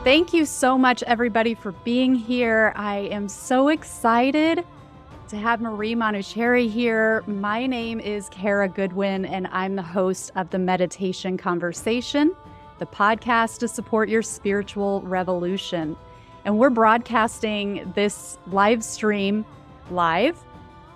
Thank you so much, everybody, for being here. I am so excited to have Marie Manuchehri here. My name is Kara Goodwin, and I'm the host of the Meditation Conversation, the podcast to support your spiritual revolution. And we're broadcasting this live stream live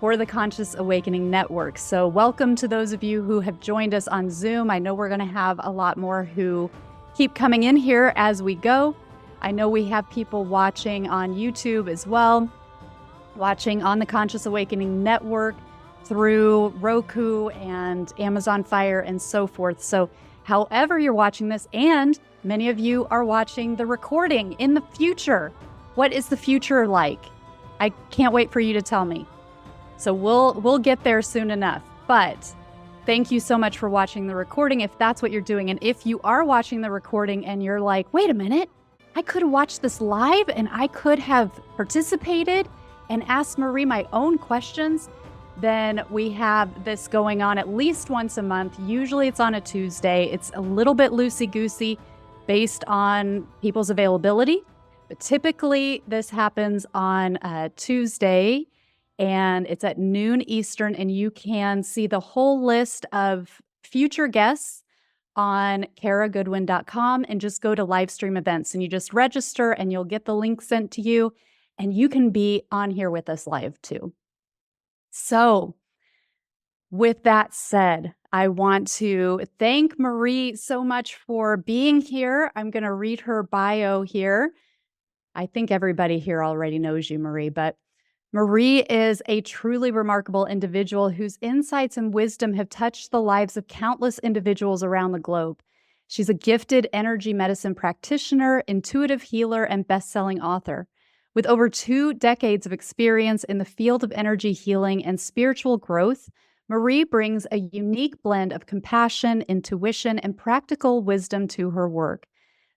for the Conscious Awakening Network. So welcome to those of you who have joined us on Zoom. I know we're going to have a lot more who keep coming in here as we go. I know we have people watching on YouTube as well, watching on the Conscious Awakening Network through Roku and Amazon Fire and so forth. So however you're watching this, and many of you are watching the recording in the future. What is the future like? I can't wait for you to tell me. So we'll get there soon enough. But thank you so much for watching the recording if that's what you're doing. And if you are watching the recording and you're like, wait a minute, I could have watched this live and I could have participated and asked Marie my own questions, then we have this going on at least once a month. Usually it's on a Tuesday. It's a little bit loosey-goosey based on people's availability. But typically this happens on a Tuesday and it's at noon Eastern, and you can see the whole list of future guests on karagoodwin.com and just go to live stream events and you just register and you'll get the link sent to you and you can be on here with us live too. So with that said, I want to thank Marie so much for being here. I'm going to read her bio here. I think everybody here already knows you, Marie, but Marie is a truly remarkable individual whose insights and wisdom have touched the lives of countless individuals around the globe. She's a gifted energy medicine practitioner, intuitive healer, and best-selling author. With over 2 decades of experience in the field of energy healing and spiritual growth, Marie brings a unique blend of compassion, intuition, and practical wisdom to her work.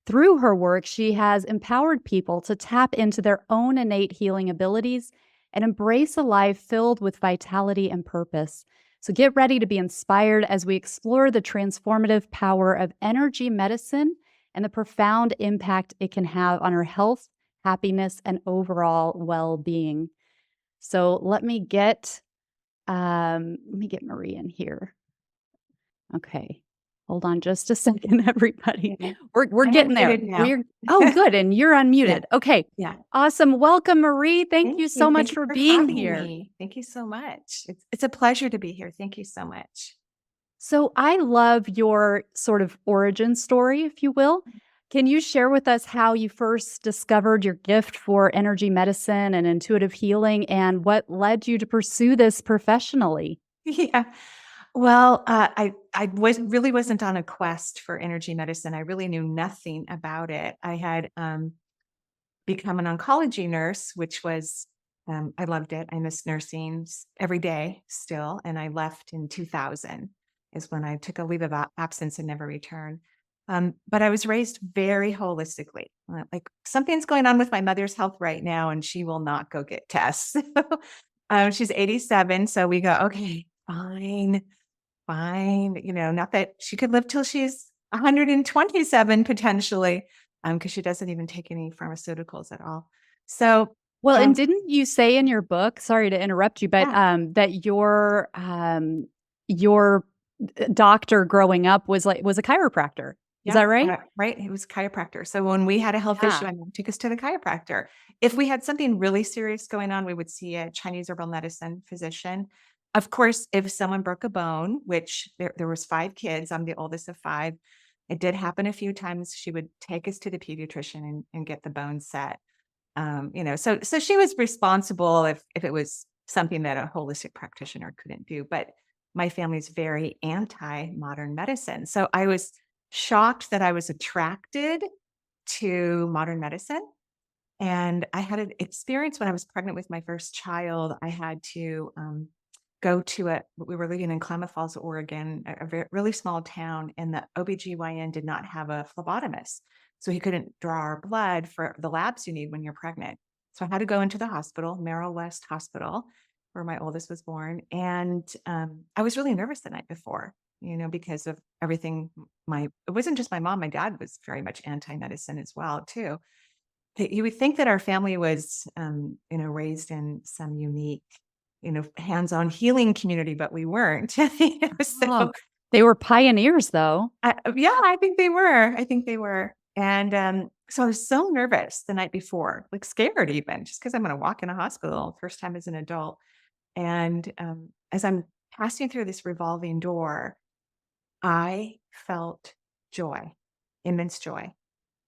Through her work, she has empowered people to tap into their own innate healing abilities and embrace a life filled with vitality and purpose. So get ready to be inspired as we explore the transformative power of energy medicine and the profound impact it can have on our health, happiness, and overall well-being. So let me get Marie in here. Okay. Hold on just a second, everybody. Okay. We're I'm getting there. unmuted now. Oh, good. And you're unmuted. Yeah. Okay. Yeah. Awesome. Welcome, Marie. Thank you so much Thank you for being having here. me. Thank you so much. It's a pleasure to be here. Thank you so much. So I love your sort of origin story, if you will. Can you share with us how you first discovered your gift for energy medicine and intuitive healing and what led you to pursue this professionally? Yeah. Well, I really wasn't on a quest for energy medicine. I really knew nothing about it. I had become an oncology nurse, which was I loved it. I miss nursing every day still, and I left in 2000 is when I took a leave of absence and never returned. But I was raised very holistically. Like something's going on with my mother's health right now, and she will not go get tests. She's 87, so we go, okay, fine. Not that she could live till she's 127 potentially, because she doesn't even take any pharmaceuticals at all. So, Well, and didn't you say in your book, sorry to interrupt you, but yeah, that your doctor growing up was a chiropractor. Is that right? right. He was a chiropractor. So when we had a health issue, Yeah. my mom took us to the chiropractor. If we had something really serious going on, we would see a Chinese herbal medicine physician. Of course, if someone broke a bone, which there was 5 kids, I'm the oldest of 5. It did happen a few times. She would take us to the pediatrician and get the bone set. So she was responsible if it was something that a holistic practitioner couldn't do. But my family's very anti-modern medicine. So I was shocked that I was attracted to modern medicine. And I had an experience when I was pregnant with my first child. I had to go to we were living in Klamath Falls, Oregon, a really small town, and the OBGYN did not have a phlebotomist. So he couldn't draw our blood for the labs you need when you're pregnant. So I had to go into the hospital, Merrill West Hospital, where my oldest was born. And I was really nervous the night before, because of everything. It wasn't just my mom, my dad was very much anti-medicine as well, too. You would think that our family was, raised in some unique, hands-on healing community, but we weren't. Oh, So they were pioneers, though. yeah, I think they were. I think they were. And so I was so nervous the night before, like scared even, just because I'm going to walk in a hospital first time as an adult. And as I'm passing through this revolving door, I felt joy, immense joy.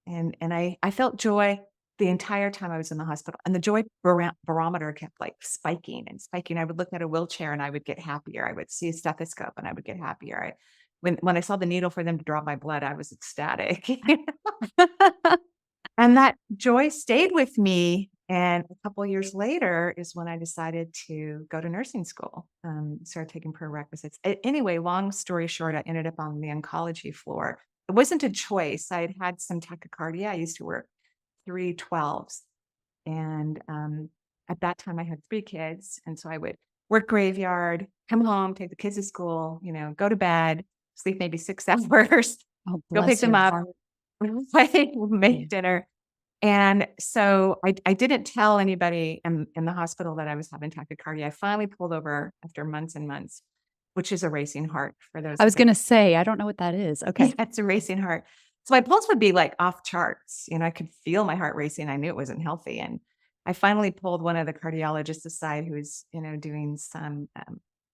And I felt joy the entire time I was in the hospital, and the joy barometer kept, like, spiking and spiking. I would look at a wheelchair, and I would get happier. I would see a stethoscope, and I would get happier. When I saw the needle for them to draw my blood, I was ecstatic. And that joy stayed with me, and a couple of years later is when I decided to go to nursing school, started taking prerequisites. Anyway, long story short, I ended up on the oncology floor. It wasn't a choice. I had had some tachycardia. I used to work 3 12s, and at that time, I had 3 kids, and so I would work graveyard, come home, take the kids to school, go to bed, sleep maybe 6 hours, Oh, go pick bless them your up, heart. make dinner. And so I didn't tell anybody in the hospital that I was having tachycardia. I finally pulled over after months and months, which is a racing heart for those I who was don't. gonna say, I don't know what that is. Okay. Yeah, it's a racing heart. So my pulse would be like off charts. I could feel my heart racing. I knew it wasn't healthy. And I finally pulled one of the cardiologists aside who was, doing some,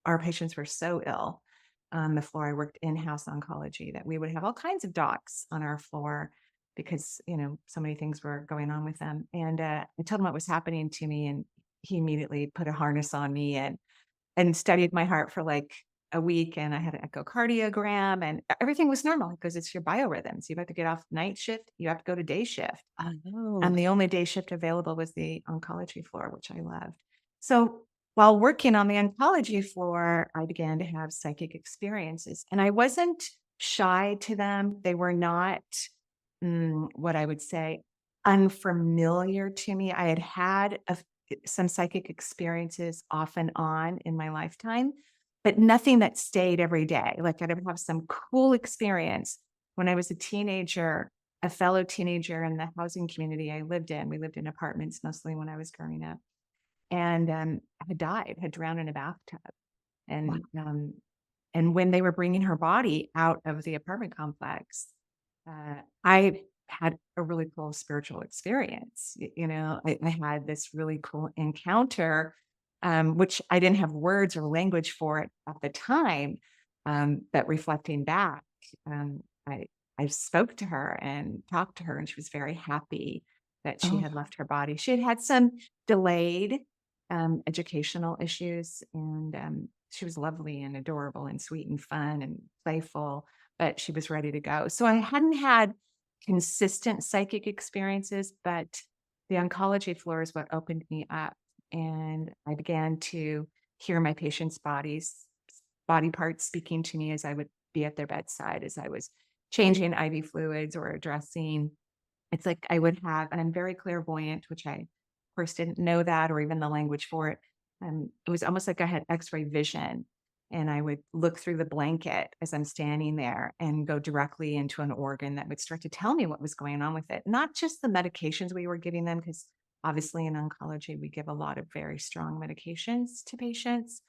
our patients were so ill on the floor. I worked in-house oncology that we would have all kinds of docs on our floor because, so many things were going on with them. And I told him what was happening to me. And he immediately put a harness on me and studied my heart for like a week, and I had an echocardiogram, and everything was normal because it's your biorhythms. You have to get off night shift, you have to go to day shift. Oh. And the only day shift available was the oncology floor, which I loved. So while working on the oncology floor, I began to have psychic experiences, and I wasn't shy to them. They were not what I would say unfamiliar to me. I had had some psychic experiences off and on in my lifetime, but nothing that stayed every day. Like I'd have some cool experience when I was a teenager. A fellow teenager in the housing community I lived in. We lived in apartments mostly when I was growing up, and had drowned in a bathtub. Wow. And when they were bringing her body out of the apartment complex, I had a really cool spiritual experience. I had this really cool encounter, which I didn't have words or language for it at the time. But reflecting back, um, I I spoke to her and talked to her, and she was very happy that she Oh, had left her body. She had had some delayed educational issues, and she was lovely and adorable and sweet and fun and playful, but she was ready to go. So I hadn't had consistent psychic experiences, but the oncology floor is what opened me up. And I began to hear my patients' body parts speaking to me as I would be at their bedside, as I was changing IV fluids or addressing. It's like I would have, and I'm very clairvoyant, which I, of course, didn't know that or even the language for it. It was almost like I had X-ray vision, and I would look through the blanket as I'm standing there and go directly into an organ that would start to tell me what was going on with it. Not just the medications we were giving them, because obviously in oncology, we give a lot of very strong medications to patients,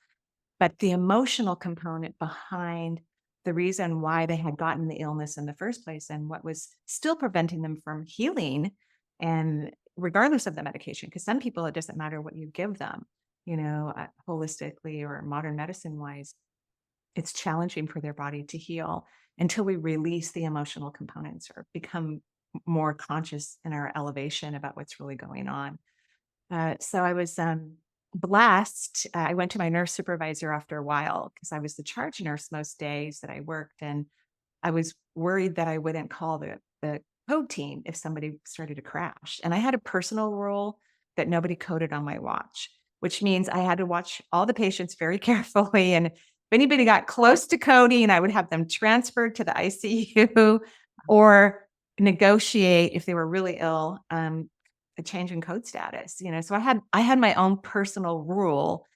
but the emotional component behind the reason why they had gotten the illness in the first place and what was still preventing them from healing, and regardless of the medication, because some people, it doesn't matter what you give them, holistically or modern medicine wise, it's challenging for their body to heal until we release the emotional components or become more conscious in our elevation about what's really going on. So I was blessed. I went to my nurse supervisor after a while because I was the charge nurse most days that I worked. And I was worried that I wouldn't call the code team if somebody started to crash. And I had a personal rule that nobody coded on my watch, which means I had to watch all the patients very carefully. And if anybody got close to coding, I would have them transferred to the ICU or negotiate if they were really ill, a change in code status. So I had my own personal rule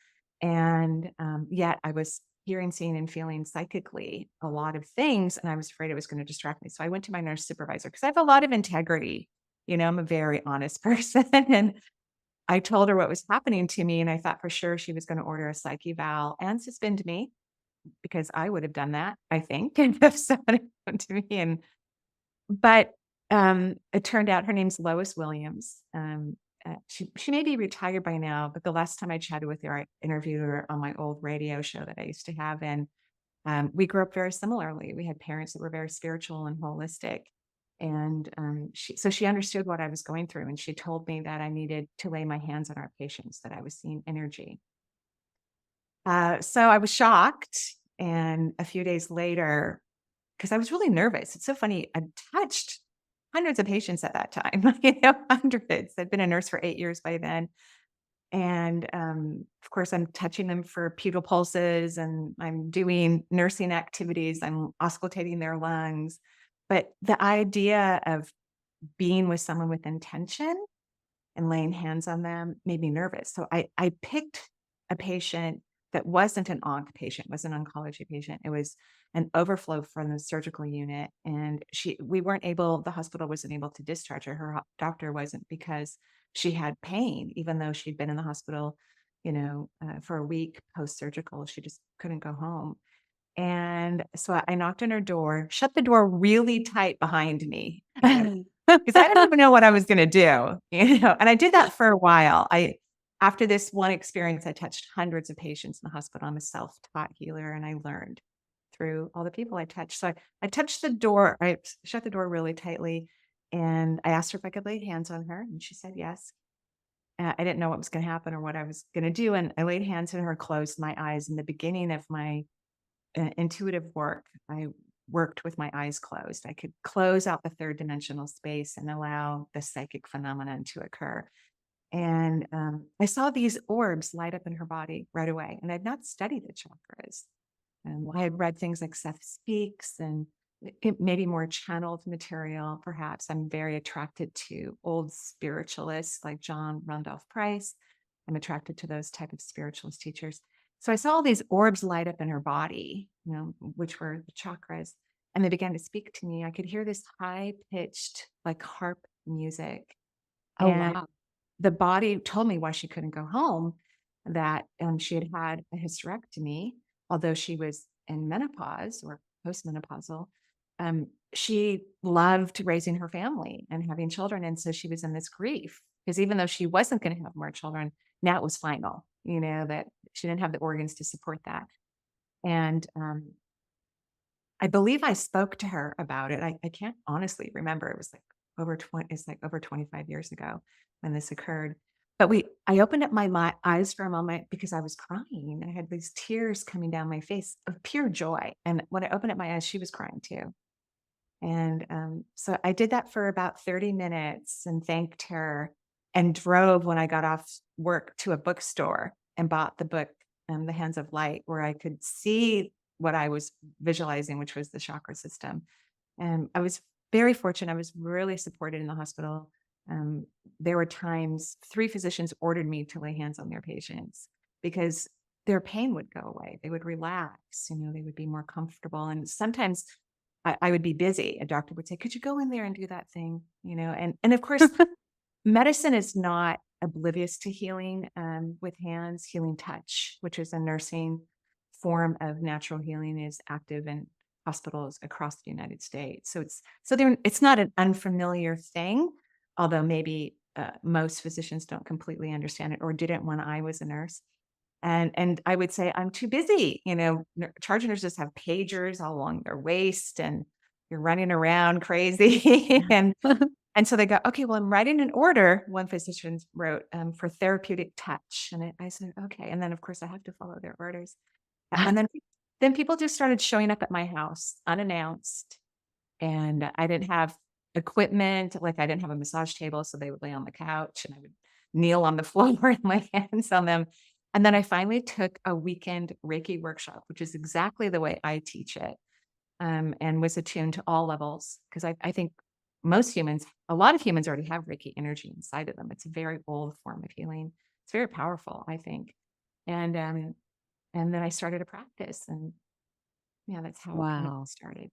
And yet I was hearing, seeing, and feeling psychically a lot of things. And I was afraid it was going to distract me. So I went to my nurse supervisor because I have a lot of integrity. I'm a very honest person. And I told her what was happening to me. And I thought for sure she was going to order a psych eval and suspend me because I would have done that, I think, and if somebody come to me. But it turned out her name's Lois Williams. She may be retired by now, but the last time I chatted with her, I interviewed her on my old radio show that I used to have, and we grew up very similarly. We had parents that were very spiritual and holistic, and she understood what I was going through, and she told me that I needed to lay my hands on our patients, that I was seeing energy. So I was shocked, and a few days later, because I was really nervous. It's so funny. I touched hundreds of patients at that time, hundreds. I'd been a nurse for 8 years by then. And of course, I'm touching them for pedal pulses and I'm doing nursing activities. I'm auscultating their lungs. But the idea of being with someone with intention and laying hands on them made me nervous. So I picked a patient that wasn't an onc patient, was an oncology patient. It was an overflow from the surgical unit. And the hospital wasn't able to discharge her. Her doctor wasn't, because she had pain, even though she'd been in the hospital, for a week post-surgical. She just couldn't go home. And so I knocked on her door, shut the door really tight behind me, because I didn't even know what I was going to do, and I did that for a while. After this one experience, I touched hundreds of patients in the hospital. I'm a self-taught healer, and I learned through all the people I touched. So I touched the door, I shut the door really tightly, and I asked her if I could lay hands on her, and she said yes. I didn't know what was going to happen or what I was going to do, and I laid hands on her, closed my eyes. In the beginning of my intuitive work, I worked with my eyes closed. I could close out the third dimensional space and allow the psychic phenomenon to occur. And I saw these orbs light up in her body right away. And I'd not studied the chakras. I had read things like Seth Speaks and maybe more channeled material, perhaps. I'm very attracted to old spiritualists like John Randolph Price. I'm attracted to those type of spiritualist teachers. So I saw all these orbs light up in her body, which were the chakras, and they began to speak to me. I could hear this high pitched, like harp music. Oh, And wow. the body told me why she couldn't go home, that she had had a hysterectomy, although she was in menopause or postmenopausal. She loved raising her family and having children. And so she was in this grief, because even though she wasn't going to have more children, now it was final, that she didn't have the organs to support that. And I believe I spoke to her about it. I can't honestly remember. It was like over 25 years ago when this occurred. But I opened up my eyes for a moment because I was crying. I had these tears coming down my face of pure joy. And when I opened up my eyes, she was crying too. And so I did that for about 30 minutes and thanked her, and drove when I got off work to a bookstore and bought the book, The Hands of Light, where I could see what I was visualizing, which was the chakra system. And I was very fortunate. I was really supported in the hospital. There were times 3 physicians ordered me to lay hands on their patients because their pain would go away. They would relax, they would be more comfortable. And sometimes I would be busy. A doctor would say, "Could you go in there and do that thing?" And of course, medicine is not oblivious to healing with hands. Healing touch, which is a nursing form of natural healing, is active in hospitals across the United States. It's not an unfamiliar thing, although maybe most physicians don't completely understand it or didn't when I was a nurse. And I would say, I'm too busy. Charge nurses have pagers all along their waist, and you're running around crazy. And so they go, "Okay, well, I'm writing an order," one physician wrote, "for therapeutic touch." And I said, "Okay." And then, of course, I have to follow their orders. And then people just started showing up at my house unannounced. And I didn't have equipment, like I didn't have a massage table. So they would lay on the couch and I would kneel on the floor and lay hands on them. And then I finally took a weekend Reiki workshop, which is exactly the way I teach it, and was attuned to all levels. Because I think a lot of humans already have Reiki energy inside of them. It's a very old form of healing. It's very powerful, I think. And, um, and then I started a practice, and yeah, that's how it kind of Wow. started.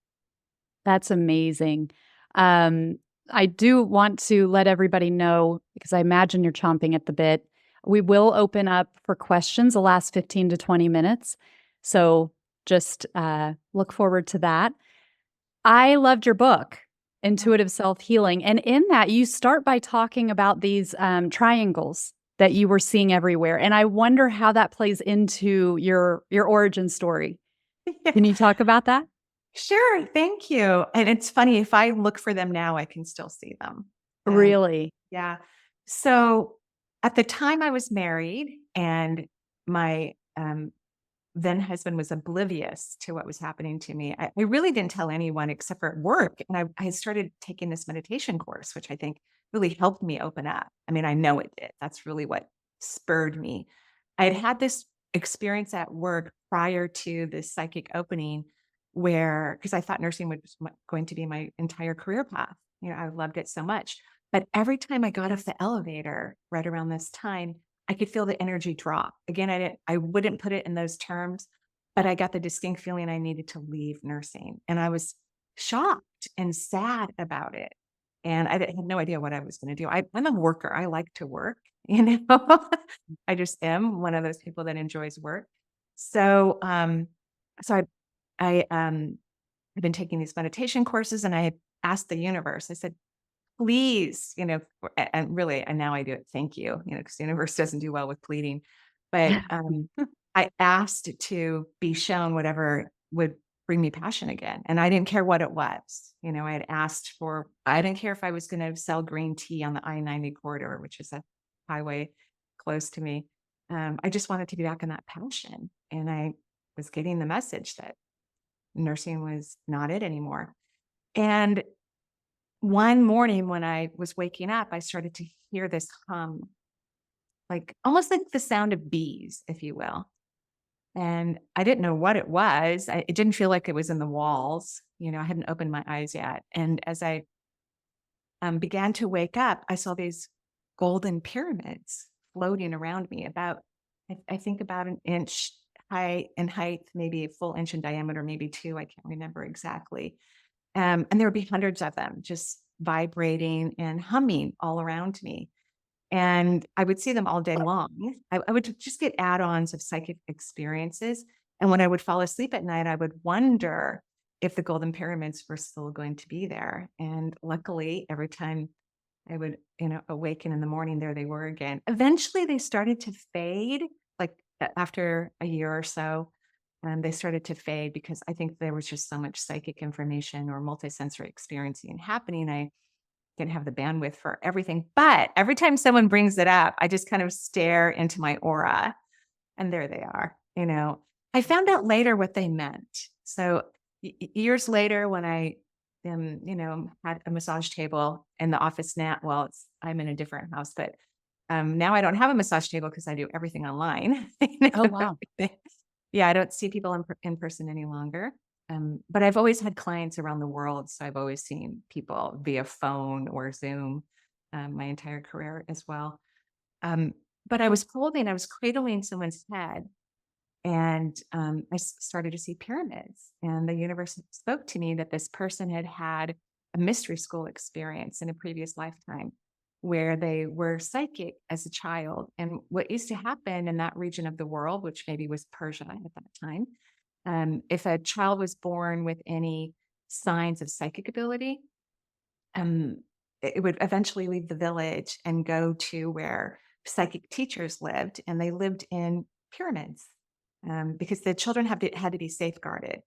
That's amazing. Um, I do want to let everybody know, because I imagine you're chomping at the bit. We will open up for questions the last 15 to 20 minutes. So just look forward to that. I loved your book, Intuitive Self Healing. And in that, you start by talking about these triangles that you were seeing everywhere. And I wonder how that plays into your origin story. Yeah. Can you talk about that? Sure, thank you. And it's funny, if I look for them now, I can still see them. Um, Really? yeah. So at the time I was married, and my then husband was oblivious to what was happening to me. I really didn't tell anyone except for at work. And I started taking this meditation course, which I think really helped me open up. I mean, I know it did. That's really what spurred me. I had had this experience at work prior to this psychic opening where, because I thought nursing was going to be my entire career path. I loved it so much. But every time I got off the elevator right around this time, I could feel the energy drop. Again, I wouldn't put it in those terms, but I got the distinct feeling I needed to leave nursing. And I was shocked and sad about it. And had no idea what I was going to do. I'm a worker. I like to work, you know. I just am one of those people that enjoys work. So so I've been taking these meditation courses, and I asked the universe, I said, please, and really, and now I do it, thank you, because the universe doesn't do well with pleading. But I asked to be shown whatever would bring me passion again. And I didn't care what it was. I had asked for, I didn't care if I was going to sell green tea on the I-90 corridor, which is a highway close to me. I just wanted to be back in that passion. And I was getting the message that nursing was not it anymore. And one morning when I was waking up, I started to hear this hum, like almost like the sound of bees, if you will. And I didn't know what it was. It didn't feel like it was in the walls. I hadn't opened my eyes yet. And as I began to wake up, I saw these golden pyramids floating around me, about, I think, about an inch high in height, maybe a full inch in diameter, maybe two. I can't remember exactly. And there would be hundreds of them just vibrating and humming all around me. And I would see them all day long. I would just get add-ons of psychic experiences. And when I would fall asleep at night, I would wonder if the golden pyramids were still going to be there. And luckily, every time I would, awaken in the morning, there they were again. Eventually, they started to fade, like after a year or so. They started to fade because I think there was just so much psychic information or multisensory experiencing happening. I didn't have the bandwidth for everything. But every time someone brings it up, I just kind of stare into my aura, and there they are. I found out later what they meant. So years later, when I had a massage table in the office now, well, I'm in a different house, but now I don't have a massage table because I do everything online. Oh, wow. Yeah, I don't see people in person any longer. But I've always had clients around the world, so I've always seen people via phone or Zoom, my entire career as well. Um, but I was cradling someone's head, and started to see pyramids. And the universe spoke to me that this person had had a mystery school experience in a previous lifetime where they were psychic as a child. And what used to happen in that region of the world, which maybe was Persia at that time, if a child was born with any signs of psychic ability, um, it would eventually leave the village and go to where psychic teachers lived, and they lived in pyramids, because the children had to be safeguarded,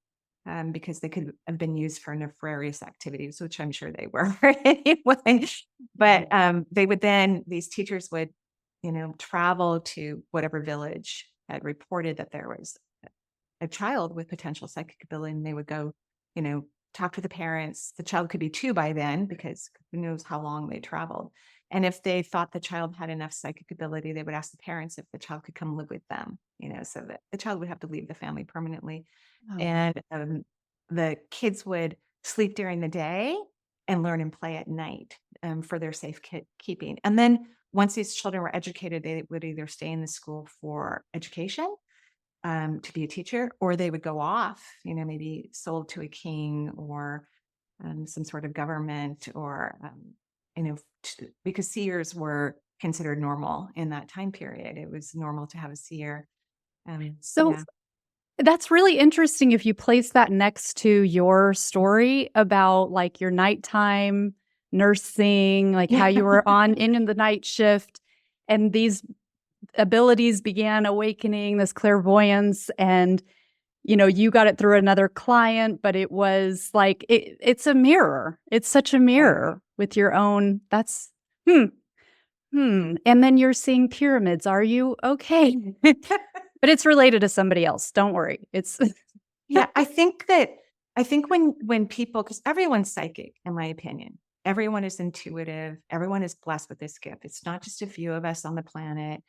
because they could have been used for nefarious activities, which I'm sure they were anyway. But they would then, these teachers would, travel to whatever village had reported that there was a child with potential psychic ability, and they would go, talk to the parents. The child could be two by then, because who knows how long they traveled. And if they thought the child had enough psychic ability, they would ask the parents if the child could come live with them, so that the child would have to leave the family permanently. Oh, And the kids would sleep during the day and learn and play at night. for their keeping. And then once these children were educated, they would either stay in the school for education, to be a teacher, or they would go off, maybe sold to a king or some sort of government, or because seers were considered normal in that time period. It was normal to have a seer. So Yeah. that's really interesting if you place that next to your story about like your nighttime nursing, like how you were in the night shift and these abilities began awakening, this clairvoyance, and you got it through another client, but it was like it's a mirror. It's such a mirror with your own. That's hmm. And then you're seeing pyramids. Are you okay? But it's related to somebody else. Don't worry. It's Yeah, I think when people, because everyone's psychic, in my opinion. Everyone is intuitive. Everyone is blessed with this gift. It's not just a few of us on the planet.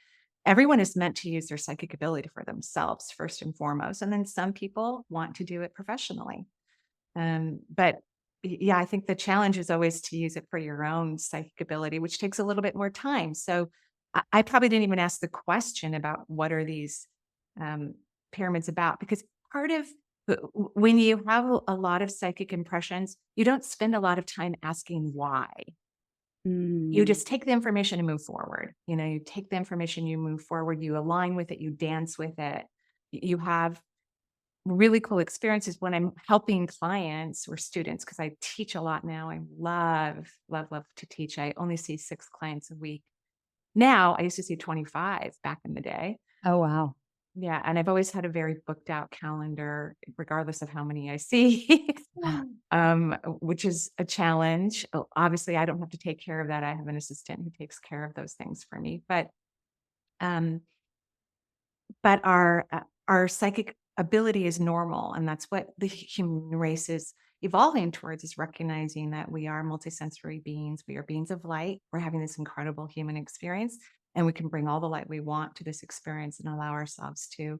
Everyone is meant to use their psychic ability for themselves, first and foremost. And then some people want to do it professionally. But yeah, I think the challenge is always to use it for your own psychic ability, which takes a little bit more time. So I probably didn't even ask the question about what are these um, pyramids about, because part of when you have a lot of psychic impressions, you don't spend a lot of time asking why. You Mm. just take the information and move forward. You take the information, you move forward, you align with it, you dance with it. You have really cool experiences when I'm helping clients or students, because I teach a lot now. I love, love, love to teach. I only see 6 clients a week. Now, I used to see 25 back in the day. Oh, wow. Yeah, and I've always had a very booked out calendar, regardless of how many I see, which is a challenge. Obviously, I don't have to take care of that. I have an assistant who takes care of those things for me. Um, but our psychic ability is normal, and that's what the human race is evolving towards, is recognizing that we are multisensory beings. We are beings of light. We're having this incredible human experience, and we can bring all the light we want to this experience and allow ourselves to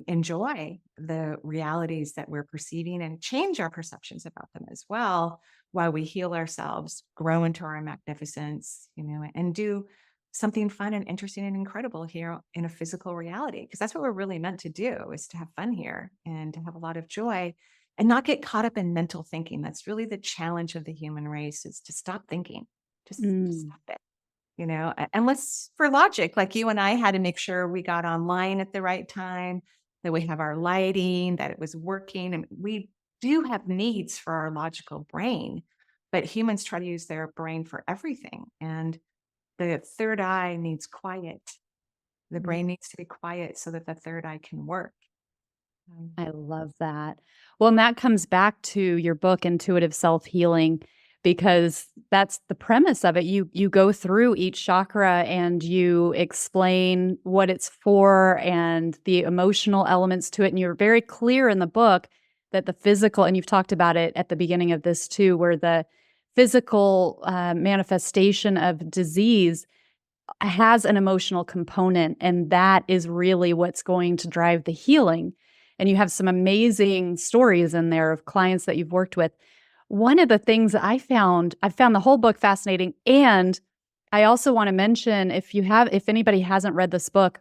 enjoy the realities that we're perceiving and change our perceptions about them as well, while we heal ourselves, grow into our magnificence, and do something fun and interesting and incredible here in a physical reality. Because that's what we're really meant to do, is to have fun here and to have a lot of joy and not get caught up in mental thinking. That's really the challenge of the human race, is to stop thinking, just Mm. stop it. Unless for logic, like you and I had to make sure we got online at the right time, that we have our lighting, that it was working. And we do have needs for our logical brain, but humans try to use their brain for everything. And the third eye needs quiet. The Mm. brain needs to be quiet so that the third eye can work. I love that. Well, and that comes back to your book, Intuitive Self-Healing, because that's the premise of it. You go through each chakra and you explain what it's for and the emotional elements to it. And you're very clear in the book that the physical, and you've talked about it at the beginning of this too, where the physical manifestation of disease has an emotional component, and that is really what's going to drive the healing. And you have some amazing stories in there of clients that you've worked with. One of the things that I found the whole book fascinating, and I also want to mention, if anybody hasn't read this book,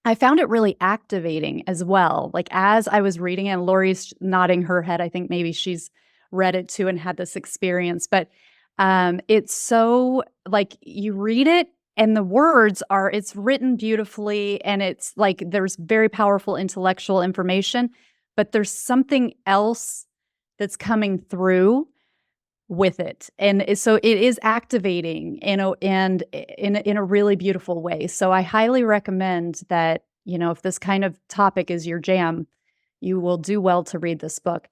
I found it really activating as well. Like, as I was reading it, and Lori's nodding her head, I think maybe she's read it too and had this experience, but it's so, like, you read it and it's written beautifully, and it's like there's very powerful intellectual information, but there's something else that's coming through with it. And so it is activating, and in a really beautiful way. So I highly recommend that, if this kind of topic is your jam, you will do well to read this book.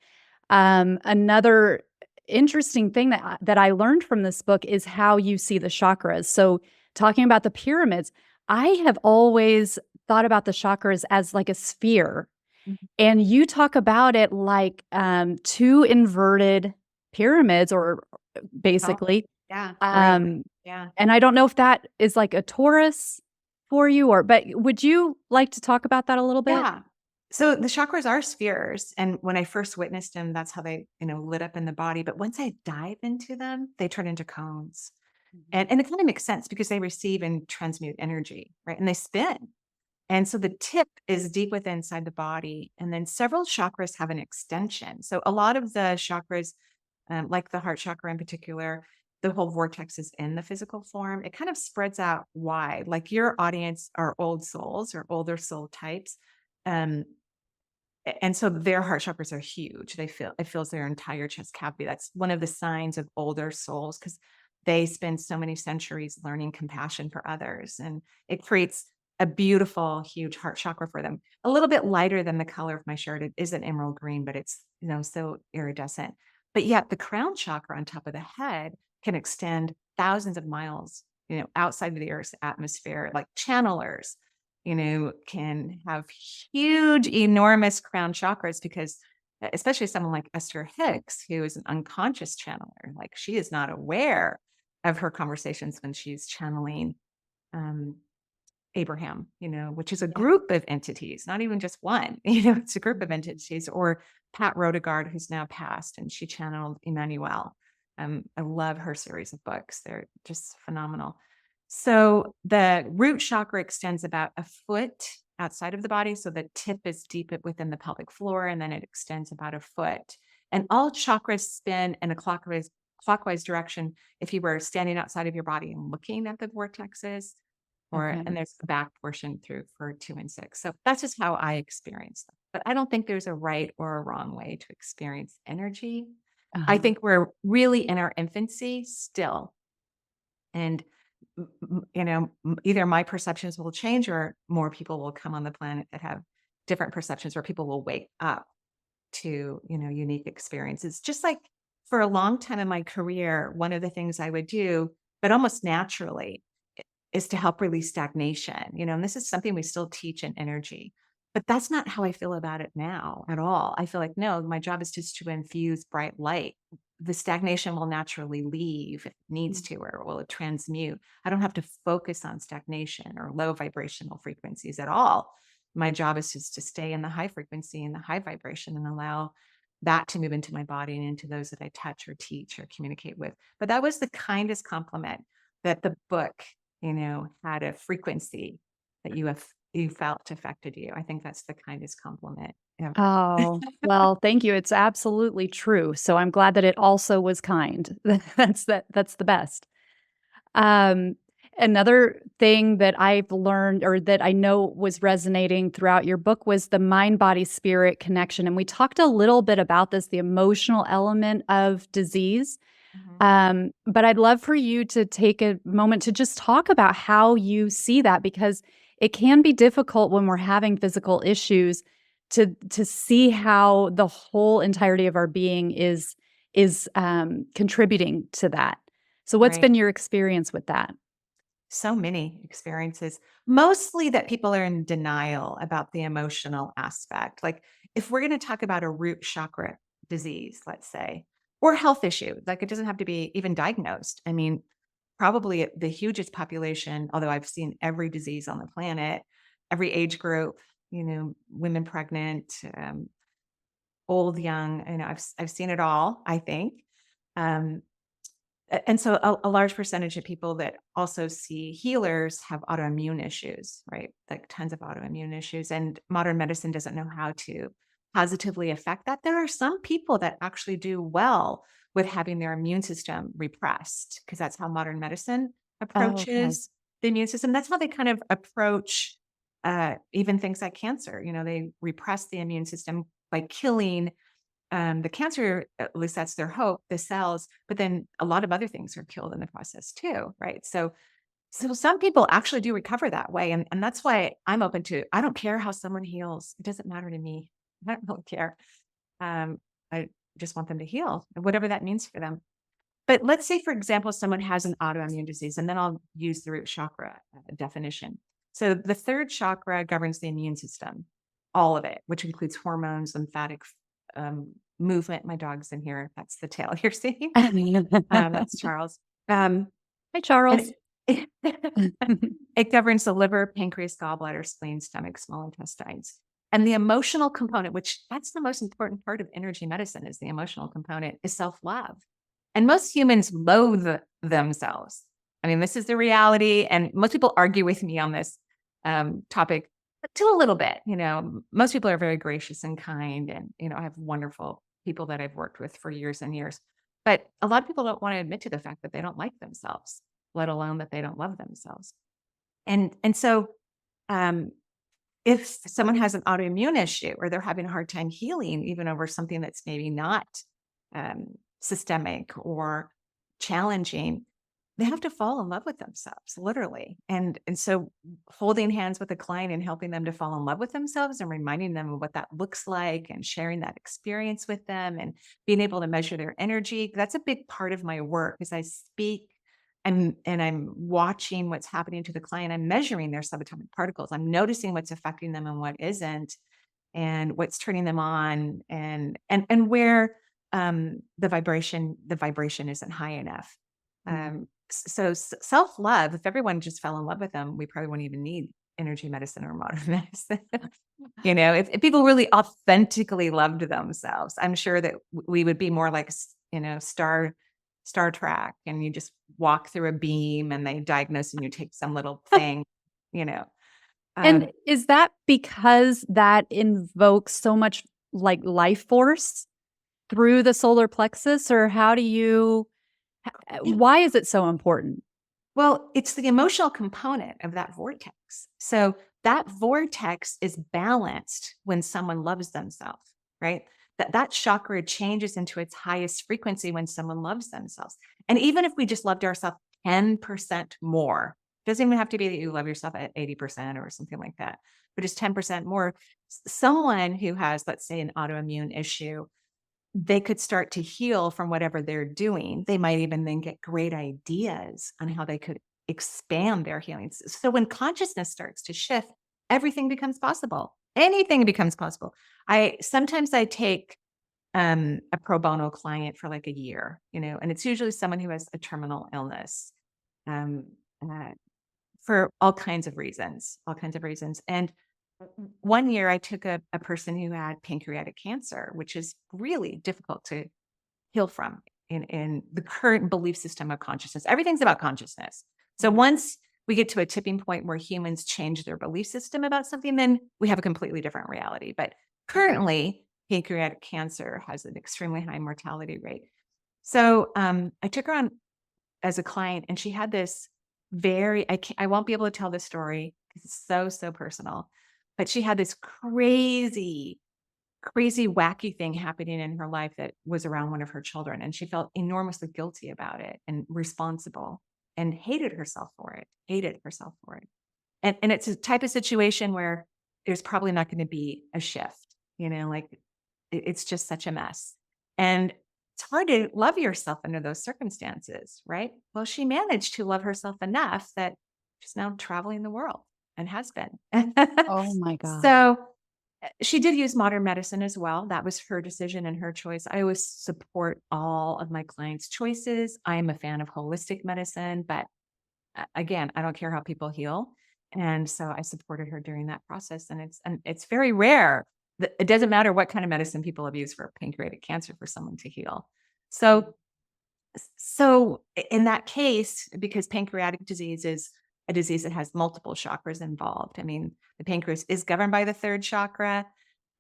Another interesting thing that I learned from this book is how you see the chakras. So talking about the pyramids, I have always thought about the chakras as like a sphere, Mhm. and you talk about it like, 2 inverted pyramids, or Oh, basically, yeah, right. um, Yeah. and I don't know if that is like a torus for you, but would you like to talk about that a little bit? Yeah. So the chakras are spheres. And when I first witnessed them, that's how they, lit up in the body. But once I dive into them, they turn into cones. Mhm. And it kind of makes sense because they receive and transmute energy, right? And they spin. And so the tip is deep within inside the body. And then several chakras have an extension. So a lot of the chakras, like the heart chakra in particular, the whole vortex is in the physical form. It kind of spreads out wide. Like your audience are old souls or older soul types. Um, and so their heart chakras are huge. It fills their entire chest cavity. That's one of the signs of older souls because they spend so many centuries learning compassion for others. And it creates a beautiful, huge heart chakra for them. A little bit lighter than the color of my shirt. It is an emerald green, but it's, so iridescent. But yet the crown chakra on top of the head can extend thousands of miles, outside of the Earth's atmosphere, like channelers can have huge, enormous crown chakras because especially someone like Esther Hicks, who is an unconscious channeler, like she is not aware of her conversations when she's channeling um, Abraham, which is a Yeah. group of entities, not even just one, it's a group of entities, or Pat Rodegard, who's now passed, and she channeled Emmanuel. I love her series of books. They're just phenomenal. So the root chakra extends about a foot outside of the body. So the tip is deep within the pelvic floor, and then it extends about a foot. And all chakras spin in a clockwise direction if you were standing outside of your body and looking at the vortexes and Okay. there's the back portion through for 2 and 6. So that's just how I experience them. But I don't think there's a right or a wrong way to experience energy. I Uh-huh. think we're really in our infancy still. And either my perceptions will change or more people will come on the planet that have different perceptions where people will wake up to, unique experiences. Just like for a long time in my career, one of the things I would do, but almost naturally, is to help release stagnation, and this is something we still teach in energy. But that's not how I feel about it now at all. I feel like, no, my job is just to infuse bright light. The stagnation will naturally leave if it needs to, or will it transmute? I don't have to focus on stagnation or low vibrational frequencies at all. My job is just to stay in the high frequency and the high vibration and allow that to move into my body and into those that I touch or teach or communicate with. But that was the kindest compliment that the book had a frequency that you felt affected you. I think that's the kindest compliment ever. Oh, well, thank you. It's absolutely true. So I'm glad that it also was kind. That's the best. Um, Another thing that I've learned or that I know was resonating throughout your book was the mind body spirit connection. And we talked a little bit about this, the emotional element of disease. Mhm. But I'd love for you to take a moment to just talk about how you see that because it can be difficult when we're having physical issues to see how the whole entirety of our being is contributing to that. So, what's Right. been your experience with that? So many experiences, mostly that people are in denial about the emotional aspect. Like if we're going to talk about a root chakra disease, let's say, or health issue, like it doesn't have to be even diagnosed. I mean, probably the hugest population, although I've seen every disease on the planet, every age group, women pregnant, old, young, I've seen it all, I think. Um, and so a large percentage of people that also see healers have autoimmune issues, right? Like tons of autoimmune issues. And modern medicine doesn't know how to positively affect that. There are some people that actually do well with having their immune system repressed because that's how modern medicine Oh, okay. approaches the immune system. That's how they kind of approach even things like cancer. They repress the immune system by killing the cancer, at least that's their hope, the cells, but then a lot of other things are killed in the process too, right? So some people actually do recover that way. And that's why I'm open to, I don't care how someone heals. It doesn't matter to me. I don't really care. I just want them to heal, whatever that means for them. But let's say, for example, someone has an autoimmune disease, and then I'll use the root chakra definition. So the third chakra governs the immune system, all of it, which includes hormones, lymphatic movement. My dog's in here. That's the tail you're seeing. That's Charles. Um, Hi, Charles. and it governs the liver, pancreas, gallbladder, spleen, stomach, small intestines. And the emotional component, which that's the most important part of energy medicine, is the emotional component, is self-love. And most humans loathe themselves. I mean, this is the reality. And most people argue with me on this topic to a little bit. Most people are very gracious and kind. And, I have wonderful people that I've worked with for years and years. But a lot of people don't want to admit to the fact that they don't like themselves, let alone that they don't love themselves. And so um, if someone has an autoimmune issue or they're having a hard time healing, even over something that's maybe not systemic or challenging, they have to fall in love with themselves, literally. And so holding hands with a client and helping them to fall in love with themselves and reminding them of what that looks like and sharing that experience with them and being able to measure their energy. That's a big part of my work as I speak and I'm watching what's happening to the client. I'm measuring their subatomic particles. I'm noticing what's affecting them and what isn't, and what's turning them on, and where the vibration isn't high enough. So self-love, if everyone just fell in love with them, we probably wouldn't even need energy medicine or modern medicine. If people really authentically loved themselves, I'm sure that we would be more like, Star Trek, and you just walk through a beam and they diagnose and you take some little thing, you know. And is that because that invokes so much like life force through the solar plexus, or how do you why is it so important? Well, it's the emotional component of that vortex. So that vortex is balanced when someone loves themselves, right? That chakra changes into its highest frequency when someone loves themselves. And even if we just loved ourselves 10% more, doesn't even have to be that you love yourself at 80% or something like that, but just 10% more. Someone who has, let's say, an autoimmune issue, they could start to heal from whatever they're doing. They might even then get great ideas on how they could expand their healings. So when consciousness starts to shift, everything becomes possible. Anything becomes possible. Sometimes I take a pro bono client for like a year, and it's usually someone who has a terminal illness, um, uh, for all kinds of reasons, And one year I took a person who had pancreatic cancer, which is really difficult to heal from in the current belief system of consciousness. Everything's about consciousness. So once we get to a tipping point where humans change their belief system about something, then we have a completely different reality. But currently, pancreatic cancer has an extremely high mortality rate. So I took her on as a client, and she had this I won't be able to tell the story because it's so personal, but she had this crazy wacky thing happening in her life that was around one of her children, and she felt enormously guilty about it and responsible and hated herself for it. And it's a type of situation where there's probably not going to be a shift, like it's just such a mess. And it's hard to love yourself under those circumstances, right? Well, she managed to love herself enough that she's now traveling the world and has been. Oh my god. So she did use modern medicine as well. That was her decision and her choice. I always support all of my clients' choices. I am a fan of holistic medicine, but again, I don't care how people heal. And so I supported her during that process. And it's very rare that it doesn't matter what kind of medicine people have used for pancreatic cancer for someone to heal. So in that case, because pancreatic disease is a disease that has multiple chakras involved. I mean, the pancreas is governed by the third chakra.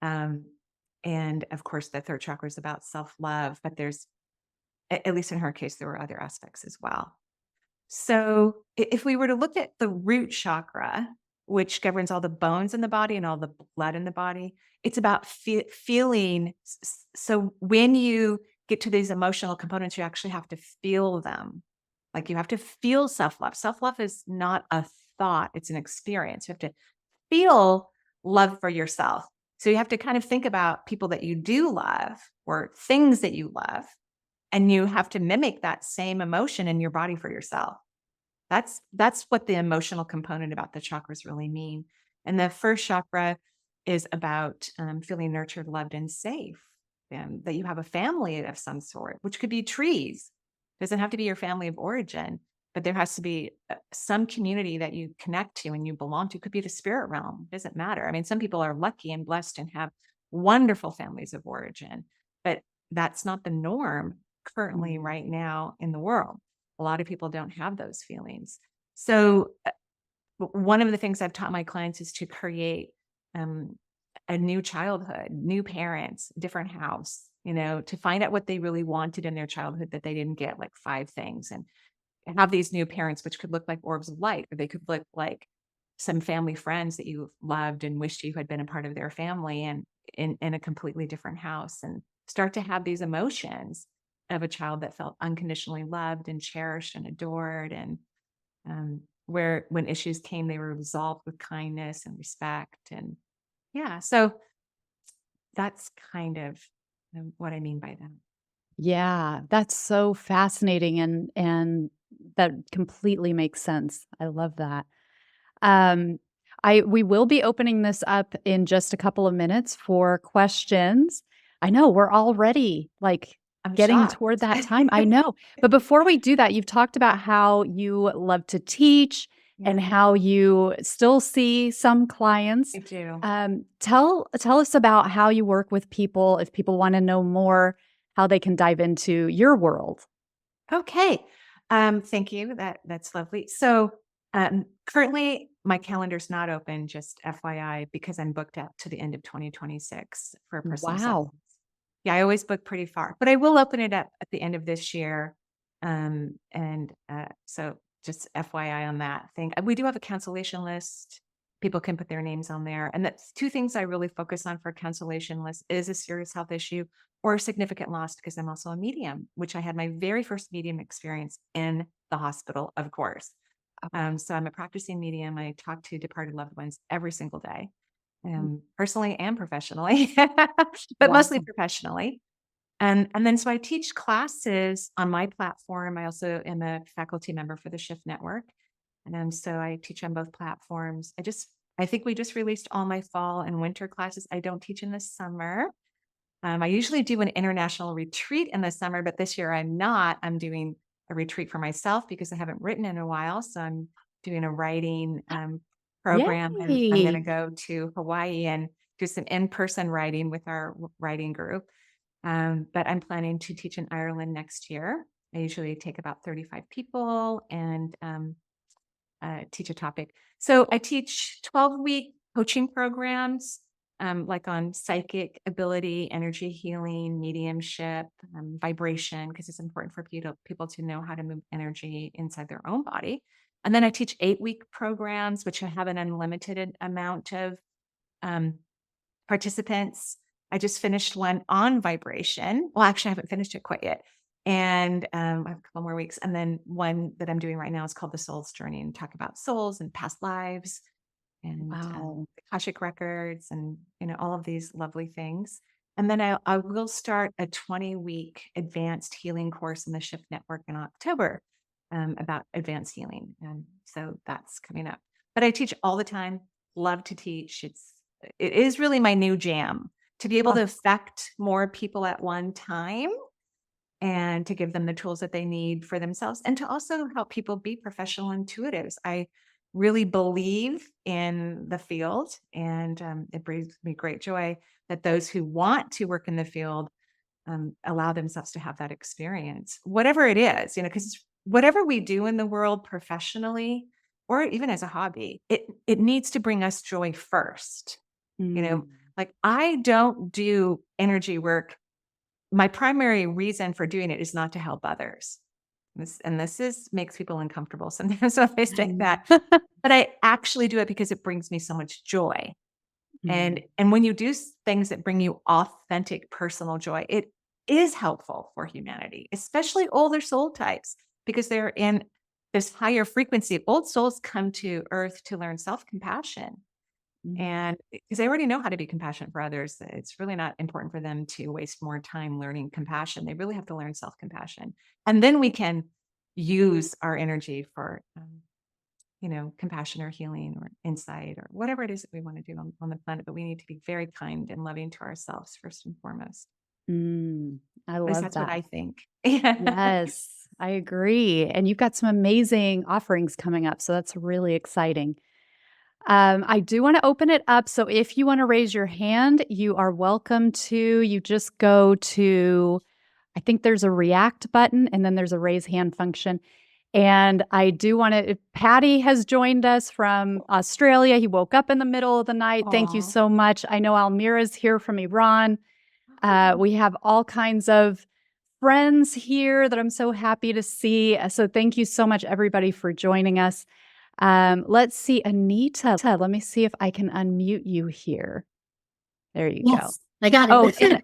Um, and of course, the third chakra is about self-love, but at least in her case, there were other aspects as well. So if we were to look at the root chakra, which governs all the bones in the body and all the blood in the body, it's about feeling. So when you get to these emotional components, you actually have to feel them. Like you have to feel self-love. Self-love is not a thought, it's an experience. You have to feel love for yourself. So you have to kind of think about people that you do love or things that you love, and you have to mimic that same emotion in your body for yourself. That's what the emotional component about the chakras really mean. And the first chakra is about feeling nurtured, loved, and safe. That you have a family of some sort, which could be trees. Doesn't have to be your family of origin, but there has to be some community that you connect to and you belong to. It could be the spirit realm. It doesn't matter. I mean, some people are lucky and blessed and have wonderful families of origin, but that's not the norm currently Mm. right now in the world. A lot of people don't have those feelings. So one of the things I've taught my clients is to create um, a new childhood, new parents, different house, to find out what they really wanted in their childhood that they didn't get, like 5 things, and have these new parents, which could look like orbs of light, or they could look like some family friends that you loved and wished you had been a part of their family, and in a completely different house, and start to have these emotions of a child that felt unconditionally loved and cherished and adored, and where when issues came, they were resolved with kindness and respect. And yeah, so that's kind of what I mean by that. Yeah, that's so fascinating and that completely makes sense. I love that. Um, I we will be opening this up in just a couple of minutes for questions. I know we're already like I'm getting shocked. toward that time. I know. But before we do that, you've talked about how you love to teach Yeah, and how you still see some clients. I do. Tell us about how you work with people if people want to know more, how they can dive into your world. Okay. Thank you. That's lovely. So currently my calendar's not open, just FYI, because I'm booked out to the end of 2026 for personal Wow. sessions. Yeah, I always book pretty far, but I will open it up at the end of this year. So just FYI on that thing. We do have a cancellation list. People can put their names on there. And that's 2 things I really focus on for a cancellation list is a serious health issue or significant loss, because I'm also a medium, which I had my very first medium experience in the hospital, of course. Oh, So I'm a practicing medium. I talk to departed loved ones every single day, mm, personally and professionally, but wow. mostly professionally. And then so I teach classes on my platform. I also am a faculty member for the Shift Network. And so I teach on both platforms. I think we just released all my fall and winter classes. I don't teach in the summer. I usually do an international retreat in the summer, but this year I'm not. I'm doing a retreat for myself because I haven't written in a while. So I'm doing a writing program, and I'm going to Yay. go to Hawaii and do some in-person writing with our writing group. But I'm planning to teach in Ireland next year. I usually take about 35 people and teach a topic. So I teach 12-week coaching programs, like on psychic ability, energy healing, mediumship, vibration, because it's important for people to know how to move energy inside their own body. And then I teach 8-week programs, which I have an unlimited amount of um, participants. I just finished one on vibration. Well, actually, I haven't finished it quite yet. And I have a couple more weeks. And then one that I'm doing right now is called The Soul's Journey, and talk about souls and past lives and Wow. Akashic records and, all of these lovely things. And then I will start a 20-week advanced healing course in the Shift Network in October about advanced healing. And so that's coming up. But I teach all the time, love to teach. It is really my new jam to be able Oh, to affect more people at one time and to give them the tools that they need for themselves and to also help people be professional intuitives. I really believe in the field, and it brings me great joy that those who want to work in the field allow themselves to have that experience, whatever it is, because whatever we do in the world professionally or even as a hobby, it needs to bring us joy first. You know, mm, like I don't do energy work. My primary reason for doing it is not to help others. This is makes people uncomfortable sometimes when I say that, but I actually do it because it brings me so much joy. And mm, and when you do things that bring you authentic personal joy, it is helpful for humanity, especially older soul types, because they're in this higher frequency. Old souls come to earth to learn self-compassion. mm, And because they already know how to be compassionate for others, it's really not important for them to waste more time learning compassion. They really have to learn self-compassion. And then we can use our energy for, compassion or healing or insight or whatever it is that we want to do on the planet. But we need to be very kind and loving to ourselves first and foremost. mm. I At least love that's what that. I think. Yeah. Yes. I agree. And you've got some amazing offerings coming up. So that's really exciting. I do want to open it up. So if you want to raise your hand, you are welcome to. You just go to, I think there's a react button and then there's a raise hand function. And I do want to, Patty has joined us from Australia. He woke up in the middle of the night. Thank you Aw. so much. I know Almira's here from Iran. We have all kinds of friends here that I'm so happy to see. So thank you so much, everybody, for joining us. Let's see, Anita. Let me see if I can unmute you here. There you go. I got Oh, it.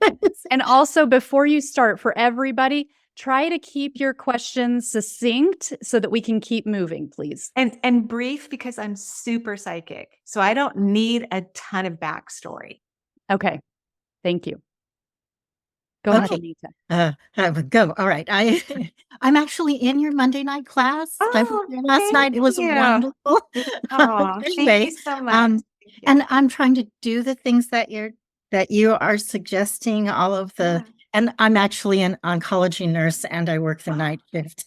and also before you start, for everybody, try to keep your questions succinct so that we can keep moving, please. And brief, because I'm super psychic. So I don't need a ton of backstory. Okay. Thank you. Go ahead, Okay. Anita. I would go. All right. I'm actually in your Monday night class. I was Oh, there last thank night. It was you. wonderful. Oh, thank Anyway, you so much. Thank you. and I'm trying to do the things that you are suggesting, all of the, Yeah. and I'm actually an oncology nurse and I work the night shift.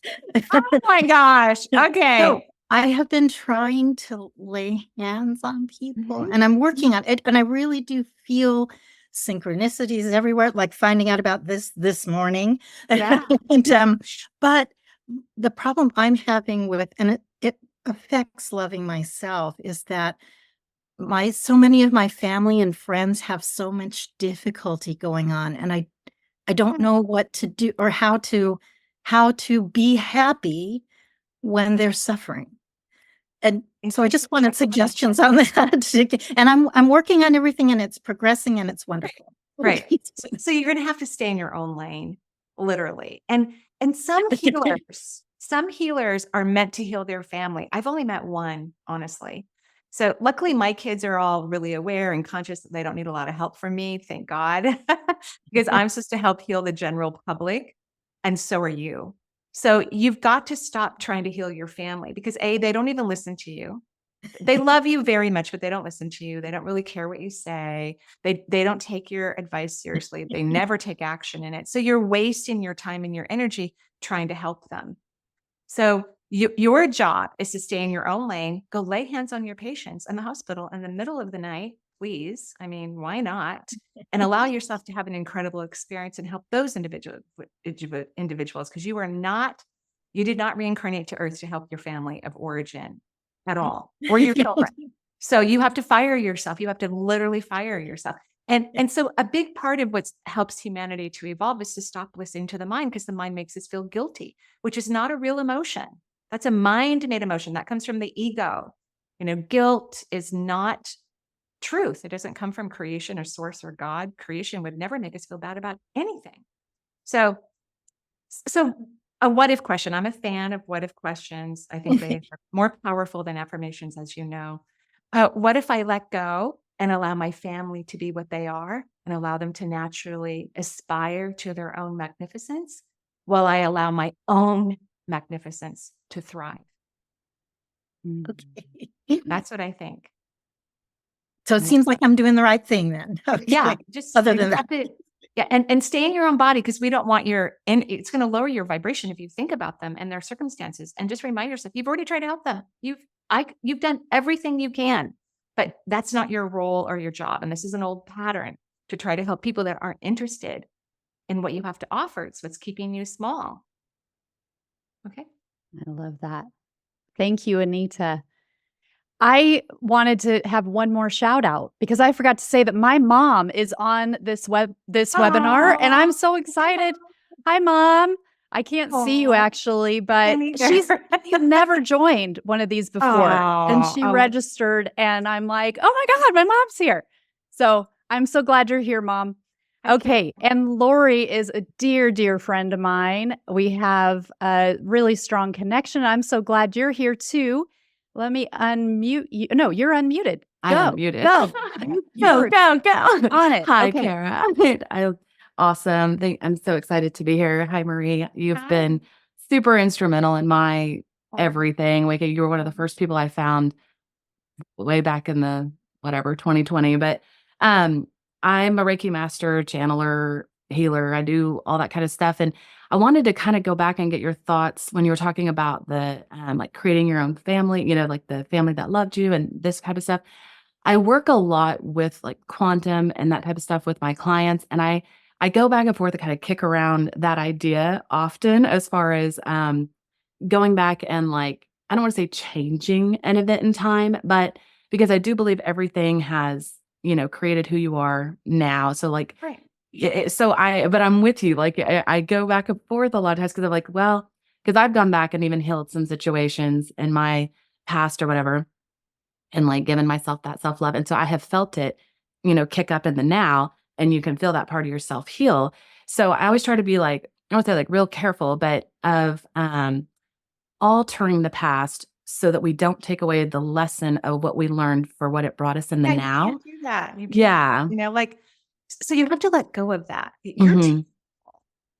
Oh my gosh. Okay. So I have been trying to lay hands on people Mhm. and I'm working on it. And I really do feel synchronicities everywhere, like finding out about this morning. Yeah. And but the problem I'm having with, and it affects loving myself, is that so many of my family and friends have so much difficulty going on. And I don't know what to do or how to be happy when they're suffering. And so I just wanted suggestions on that. And I'm working on everything and it's progressing and it's wonderful. Right. So you're going to have to stay in your own lane, literally. And some healers are meant to heal their family. I've only met one, honestly. So luckily my kids are all really aware and conscious that they don't need a lot of help from me, thank God, because I'm supposed to help heal the general public. And so are you. So you've got to stop trying to heal your family because they don't even listen to you. They love you very much, but they don't listen to you. They don't really care what you say. They don't take your advice seriously. They never take action in it. So you're wasting your time and your energy trying to help them. So your job is to stay in your own lane, go lay hands on your patients in the hospital in the middle of the night, please. I mean, why not? And allow yourself to have an incredible experience and help those individuals because you did not reincarnate to earth to help your family of origin at all or your children. So you have to fire yourself. You have to literally fire yourself. And so a big part of what helps humanity to evolve is to stop listening to the mind because the mind makes us feel guilty, which is not a real emotion. That's a mind-made emotion. That comes from the ego. Guilt is not truth. It doesn't come from creation or source or God. Creation would never make us feel bad about anything. So a what if question. I'm a fan of what if questions. I think they are more powerful than affirmations, as you know. What if I let go and allow my family to be what they are and allow them to naturally aspire to their own magnificence while I allow my own magnificence to thrive? Okay. That's what I think. So it seems like I'm doing the right thing then. Okay. Yeah, just other you than have that. to, yeah, and stay in your own body because we don't want it's going to lower your vibration if you think about them and their circumstances. And just remind yourself, you've already tried to help them. You've done everything you can, but that's not your role or your job. And this is an old pattern to try to help people that aren't interested in what you have to offer. It's what's keeping you small. Okay. I love that. Thank you, Anita. I wanted to have one more shout out because I forgot to say that my mom is on this webinar and I'm so excited. Hi, Mom. I can't see you actually, but she's never joined one of these before. And she registered and I'm like, oh my God, my mom's here. So I'm so glad you're here, Mom. Okay. And Lori is a dear, dear friend of mine. We have a really strong connection. I'm so glad you're here too. Let me unmute you. No, you're unmuted. I'm unmuted. Go. On it. Hi, Okay. Kara. Awesome. I'm so excited to be here. Hi, Marie. You've been super instrumental in my everything. Like you were one of the first people I found way back in the 2020. But I'm a Reiki master, channeler, healer. I do all that kind of stuff. And I wanted to kind of go back and get your thoughts when you were talking about the like creating your own family, like the family that loved you and this type of stuff. I work a lot with like quantum and that type of stuff with my clients. And I go back and forth to kind of kick around that idea often as far as going back and like, I don't want to say changing an event in time, but because I do believe everything has, created who you are now. So like, Right. but I'm with you. Like I go back and forth a lot of times because I'm like, well, because I've gone back and even healed some situations in my past or whatever, and like given myself that self-love. And so I have felt it, kick up in the now, and you can feel that part of yourself heal. So I always try to be like, I don't say like real careful, but of altering the past so that we don't take away the lesson of what we learned for what it brought us in the Yeah, you now. can't do that. You can't, Yeah. like, so you have to let go of that. Mhm.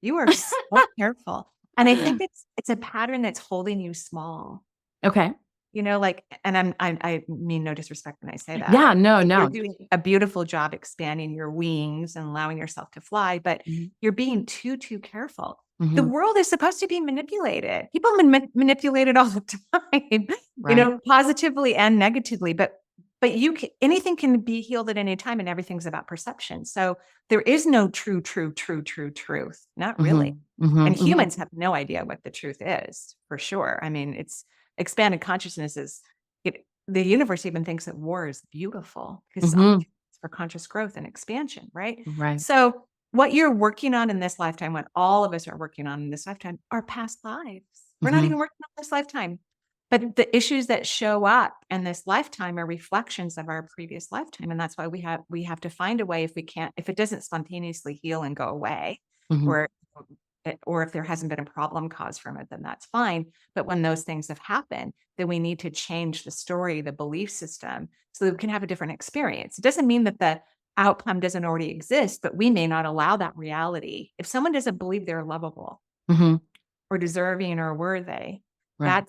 You are so careful. And I think it's a pattern that's holding you small. Okay. Like, and I mean no disrespect when I say that. Yeah, no, You're no. doing a beautiful job expanding your wings and allowing yourself to fly, but Mhm. you're being too careful. The Mhm. world is supposed to be manipulated. People manipulated all the time, Right. positively and negatively, but anything can be healed at any time, and everything's about perception. So there is no true truth. Not really. Mhm. Mhm. And Mhm. humans have no idea what the truth is, for sure. I mean, it's expanded consciousness is the universe even thinks that war is beautiful because it's Mhm. opportunities for conscious growth and expansion, right? Right. So what you're working on in this lifetime, what all of us are working on in this lifetime, are past lives. We're not Mhm. even working on this lifetime. But the issues that show up in this lifetime are reflections of our previous lifetime. And that's why we have to find a way, if it doesn't spontaneously heal and go away, Mhm. or or if there hasn't been a problem caused from it, then that's fine. But when those things have happened, then we need to change the story, the belief system, so that we can have a different experience. It doesn't mean that the outcome doesn't already exist, but we may not allow that reality. If someone doesn't believe they're lovable Mhm. or deserving or worthy, Right.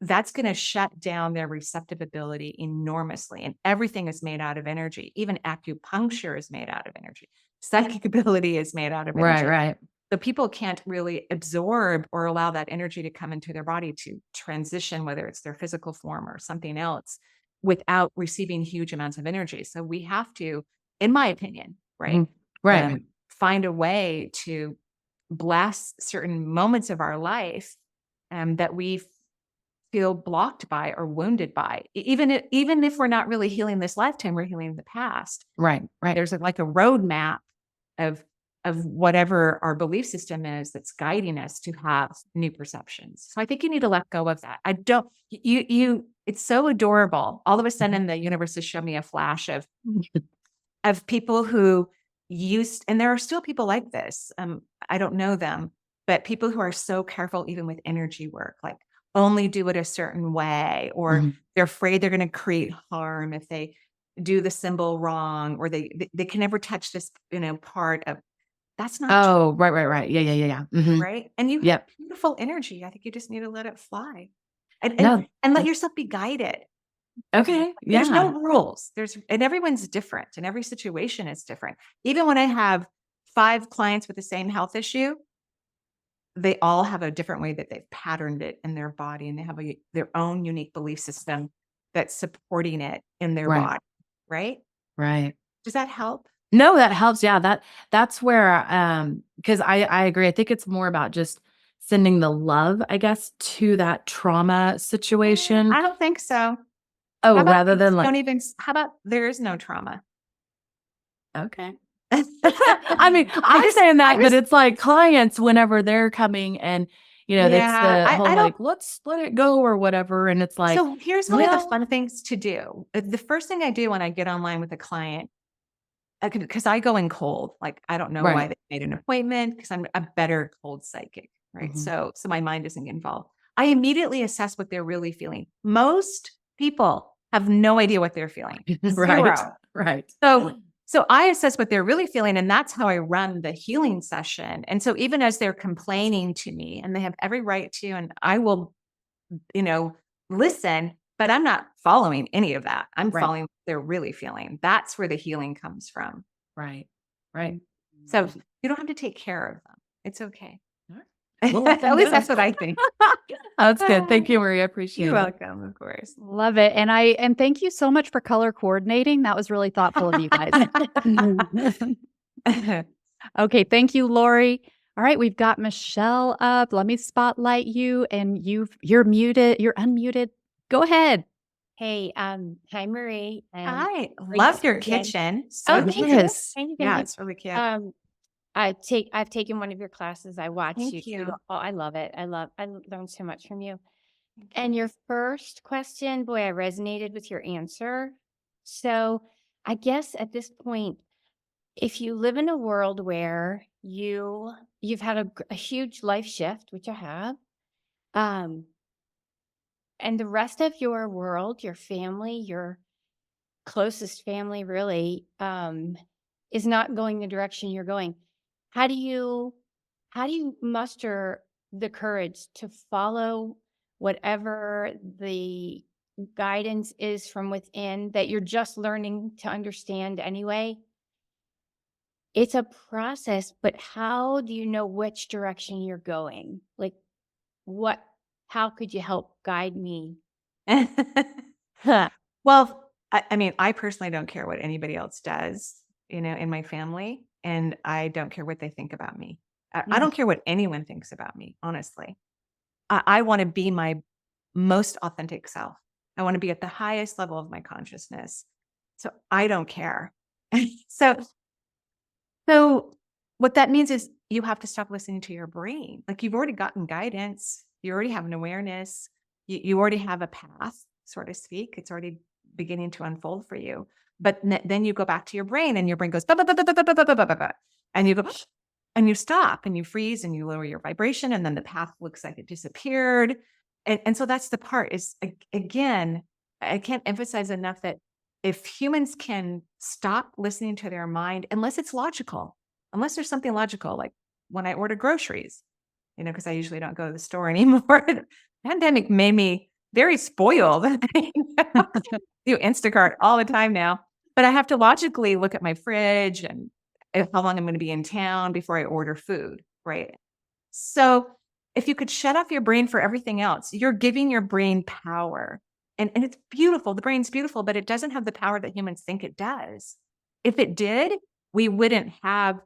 that's going to shut down their receptive ability enormously. And everything is made out of energy. Even acupuncture is made out of energy. Psychic ability is made out of Right. energy. Right. So people can't really absorb or allow that energy to come into their body to transition, whether it's their physical form or something else, without receiving huge amounts of energy. So we have to, in my opinion, right, Mhm. Right. find a way to bless certain moments of our life that we feel blocked by or wounded by. Even if we're not really healing this lifetime, we're healing the past. Right. Right. There's like a roadmap of whatever our belief system is that's guiding us to have new perceptions. So I think you need to let go of that. I don't it's so adorable. All of a sudden the universe has shown me a flash of people who and there are still people like this. I don't know them, but people who are so careful even with energy work, like only do it a certain way, or Mhm. they're afraid they're going to create harm if they do the symbol wrong, or they can never touch this, part of that's not true, Oh, right. Right. Right. Yeah. Yeah. Yeah. Yeah. Mhm. right? And you have Yep. beautiful energy. I think you just need to let it fly and No. let yourself be guided. Okay. There's no Yeah. rules. And everyone's different and every situation is different. Even when I have 5 clients with the same health issue, they all have a different way that they've patterned it in their body, and they have their own unique belief system that's supporting it in their Right. body, right? Right. Does that help? No, that helps. Yeah, that's where because I agree. I think it's more about just sending the love, I guess, to that trauma situation. I don't think so. How Oh, about rather we than just like, don't even how about there is no trauma? okay. I mean, I I'm just saying I that, but just it's like clients whenever they're coming and that's yeah, the whole I don't like, let's let it go or whatever. And it's like, so here's one of the well, fun things to do. The first thing I do when I get online with a client, because I go in cold, like I don't know why right. they made an appointment because I'm a better cold psychic, right? Mhm. So my mind doesn't get involved. I immediately assess what they're really feeling. Most people have no idea what they're feeling. Right. Zero. Right. So I assess what they're really feeling, and that's how I run the healing session. And so even as they're complaining to me, and they have every right to, and I will, you know, listen, but I'm not following any of that. I'm Right. following what they're really feeling. That's where the healing comes from. Right. Right. So you don't have to take care of them. It's okay. Well, At least that's what I think. That's good. Thank you, Marie. I appreciate You're it. welcome, of course. Love it. And thank you so much for color coordinating. That was really thoughtful of you guys. Okay, thank you, Lori. All right, we've got Michelle up. Let me spotlight you, and you're muted. You're unmuted. Go ahead. Hey, hi Marie. Hi, great love to your see you again. kitchen. Oh, So thank you. Yes. Thank you. yeah, Thank it's really cute. you. I've taken one of your classes. I watched Thank you. you. Oh, I love it. I learned so much from you. Thank And you. your first question, boy, I resonated with your answer. So I guess at this point, if you live in a world where you've had a huge life shift, which I have, um, and the rest of your world, your family, your closest family really is not going the direction you're going, how do you muster the courage to follow whatever the guidance is from within that you're just learning to understand anyway? It's a process, but how do you know which direction you're going? Like, how could you help guide me? Well, I mean, I personally don't care what anybody else does, in my family, and I don't care what they think about me. I don't care what anyone thinks about me, honestly. I want to be my most authentic self. I want to be at the highest level of my consciousness. So I don't care. So what that means is you have to stop listening to your brain. Like you've already gotten guidance, you already have an awareness, you already have a path, so to speak. It's already beginning to unfold for you. But then you go back to your brain and your brain goes, "Ba, ba, ba, ba, ba, ba, ba, ba, ba, ba, ba," and you go, and you stop and you freeze and you lower your vibration. And then the path looks like it disappeared. And so that's the part is, again, I can't emphasize enough that if humans can stop listening to their mind, unless it's logical, unless there's something logical, like when I order groceries, because I usually don't go to the store anymore. The pandemic made me very spoiled. Do Instacart all the time now, but I have to logically look at my fridge and how long I'm going to be in town before I order food, right? So if you could shut off your brain for everything else, you're giving your brain power. And it's beautiful. The brain's beautiful, but it doesn't have the power that humans think it does. If it did, we wouldn't have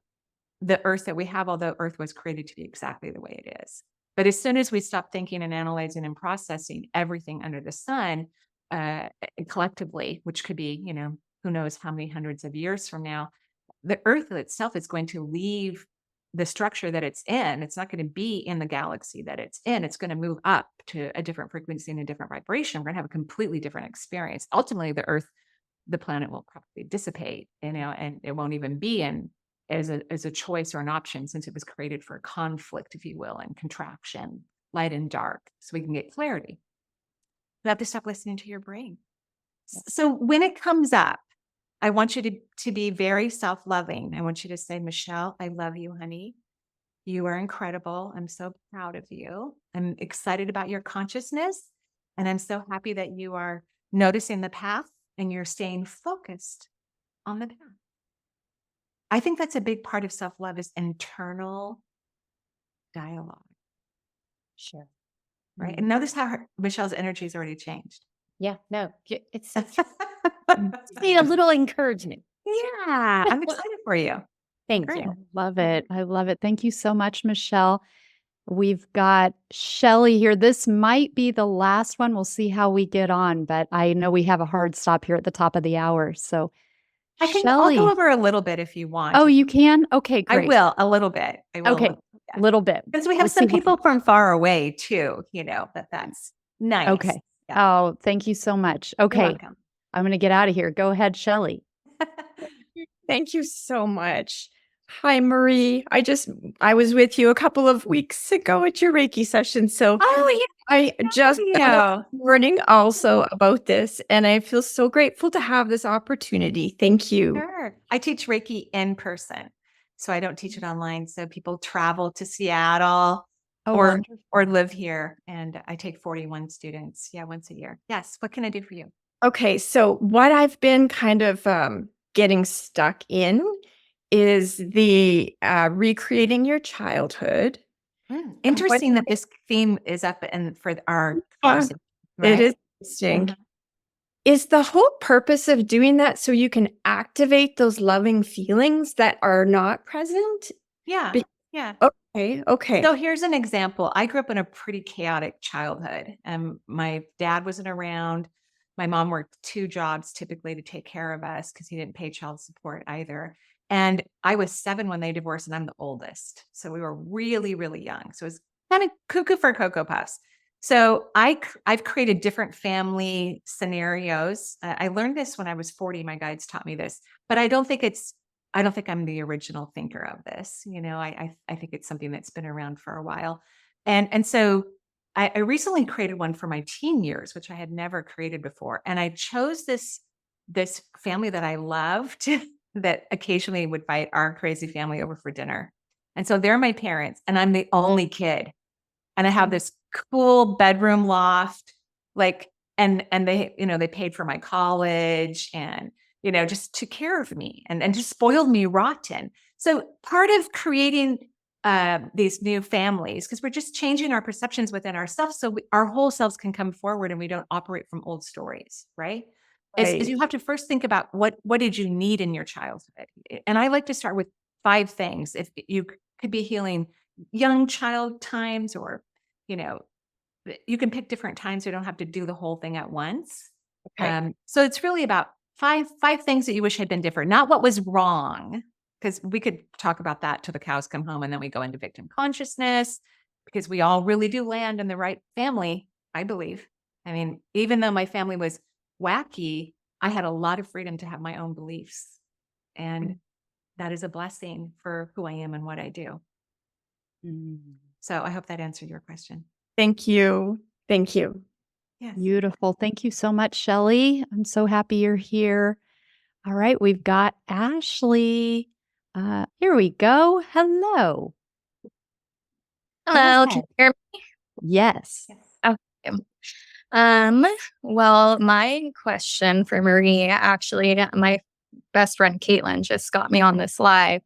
the earth that we have, although earth was created to be exactly the way it is. But as soon as we stop thinking and analyzing and processing everything under the sun collectively, which could be, who knows how many hundreds of years from now, the earth itself is going to leave the structure that it's in. It's not going to be in the galaxy that it's in. It's going to move up to a different frequency and a different vibration. We're going to have a completely different experience. Ultimately, the planet will probably dissipate, and it won't even be in as a choice or an option, since it was created for conflict, if you will, and contraction, light and dark, so we can get clarity. You have to stop listening to your brain. So when it comes up, I want you to be very self-loving. I want you to say, "Michelle, I love you, honey. You are incredible. I'm so proud of you. I'm excited about your consciousness. And I'm so happy that you are noticing the path and you're staying focused on the path." I think that's a big part of self-love is internal dialogue, Sure. right? And notice how Michelle's energy has already changed. Yeah, no, it's need a little encouragement. Yeah, I'm excited for you. Thank Great. you. Love it. I love it. Thank you so much, Michelle. We've got Shelly here. This might be the last one. We'll see how we get on, but I know we have a hard stop here at the top of the hour. So, I'll Shelly. go over a little bit if you want. Oh, you can? Okay, I great. will, a little bit. I will. Okay, a little bit. Because we have Let's some see how- people from far away too, that's nice. Okay. Yeah. Oh, thank you so much. You're Okay, welcome. I'm going to get out of here. Go ahead, Shelly. Thank you so much. Hi, Marie. I was with you a couple of weeks ago at your Reiki session. So I just learning also about this, and I feel so grateful to have this opportunity. Thank you. Sure. I teach Reiki in person, so I don't teach it online. So people travel to Seattle Oh, or wonderful. or live here, and I take 41 students, once a year. Yes. What can I do for you? Okay, so what I've been kind of getting stuck in is the recreating your childhood. Interesting that this theme is up for our Yeah, conversation, it right? is interesting. Mhm. Is the whole purpose of doing that so you can activate those loving feelings that are not present? Yeah. Be- Yeah. Okay. So here's an example. I grew up in a pretty chaotic childhood. My dad wasn't around. My mom worked 2 jobs typically to take care of us because he didn't pay child support either. And I was 7 when they divorced, and I'm the oldest. So we were really, really young. So it was kind of cuckoo for Cocoa Puffs. So I've created different family scenarios. I learned this when I was 40. My guides taught me this, but I don't think I'm the original thinker of this. I think it's something that's been around for a while. And so I recently created one for my teen years, which I had never created before. And I chose this family that I loved that occasionally would invite our crazy family over for dinner. And so they're my parents, and I'm the only kid. And I have this cool bedroom loft, and they paid for my college and just took care of me and just spoiled me rotten. So part of creating these new families, because we're just changing our perceptions within ourselves, so our whole selves can come forward and we don't operate from old stories, right? Is you have to first think about what did you need in your childhood, and I like to start with 5 things. If you could be healing young child times, or you can pick different times. You don't have to do the whole thing at once. Okay. So it's really about five things that you wish had been different, not what was wrong, because we could talk about that till the cows come home, and then we go into victim consciousness, because we all really do land in the right family, I believe. I mean, even though my family was wacky, I had a lot of freedom to have my own beliefs, and that is a blessing for who I am and what I do. So I hope that answered your question. Thank you. Thank you. Yes. Beautiful. Thank you so much, Shelley. I'm so happy you're here. All right, we've got Ashley. Here we go. Hello. Hello, Go can ahead. you hear me? Yes. Yes. Well, my question for Marie, actually, my best friend Caitlin just got me on this live.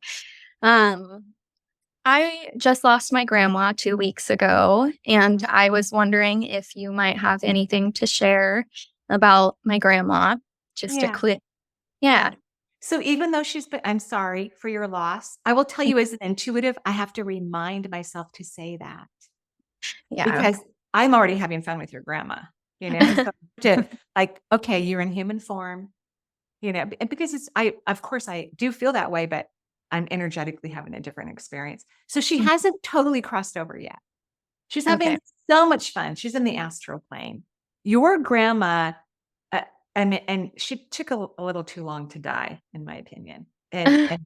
I just lost my grandma 2 weeks ago, and I was wondering if you might have anything to share about my grandma, just a Yeah. quick. Yeah. So even though I'm sorry for your loss. I will tell you, as an intuitive, I have to remind myself to say that, Yeah. because I'm already having fun with your grandma, so okay, you're in human form, because of course I do feel that way, but I'm energetically having a different experience. So she hasn't totally crossed over yet. She's having Okay. so much fun. She's in the astral plane. Your grandma, and she took a little too long to die, in my opinion. And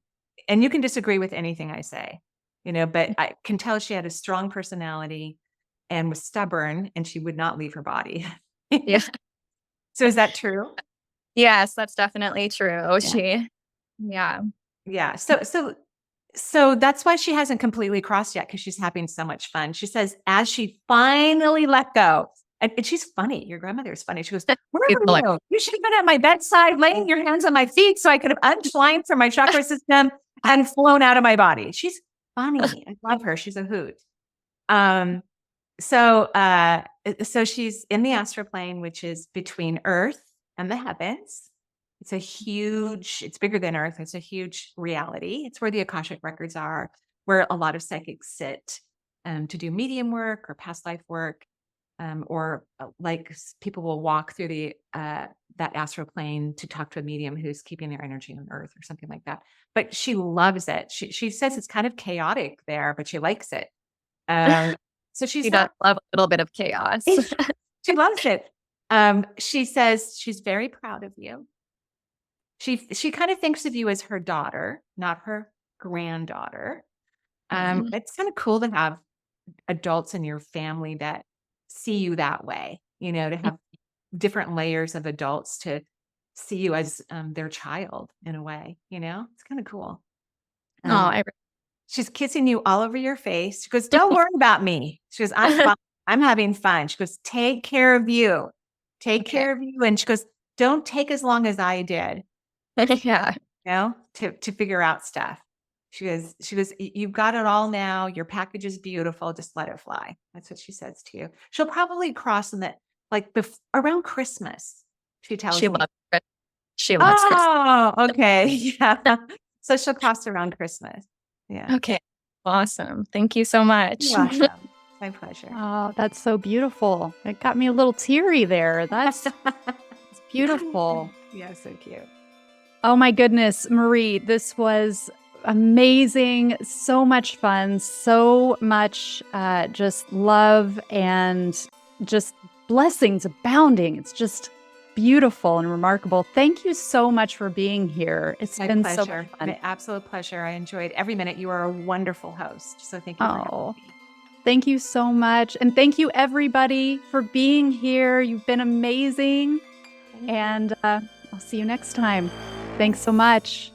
you can disagree with anything I say, but I can tell she had a strong personality and was stubborn, and she would not leave her body. Yeah. So is that true? Yes, that's definitely true. Yeah. Yeah. Yeah. So that's why she hasn't completely crossed yet, because she's having so much fun. She says, as she finally let go, and she's funny. Your grandmother is funny. She goes, "Where People are you? You should have been at my bedside, laying your hands on my feet, so I could have untwined from my chakra system and flown out of my body." She's funny. I love her. She's a hoot. So she's in the astral plane, which is between Earth and the heavens. It's bigger than Earth. It's a huge reality. It's where the Akashic records are, where a lot of psychics sit to do medium work or past life work, or people will walk through that astral plane to talk to a medium who's keeping their energy on Earth or something like that. But she loves it. She says it's kind of chaotic there, but she likes it. So She does love a little bit of chaos. She loves it. She says she's very proud of you. She kind of thinks of you as her daughter, not her granddaughter. It's kind of cool to have adults in your family that see you that way, to have different layers of adults to see you as their child in a way, it's kind of cool. She's kissing you all over your face. She goes, "Don't worry about me." She goes, "I'm fine. I'm having fun." She goes, "Take care of you. Take care of you." And she goes, "Don't take as long as I did, Yeah. to figure out stuff." she goes, You've got it all now. Your package is beautiful. Just let it fly." That's what she says to you. She'll probably cross in the like around Christmas. She tells She me. loves it. She loves Christmas. Oh, okay. Yeah. So she'll cross around Christmas. Yeah. Okay. Awesome. Thank you so much. You're welcome. My pleasure. Oh, that's so beautiful. It got me a little teary there. That's beautiful. Yeah, so cute. Oh my goodness, Marie, this was amazing. So much fun. So much just love and just blessings abounding. It's just beautiful and remarkable. Thank you so much for being here. It's My been pleasure. so much fun. My absolute pleasure. I enjoyed every minute. You are a wonderful host. So thank you for Oh. having me. Thank you so much. And thank you, everybody, for being here. You've been amazing. And I'll see you next time. Thanks so much.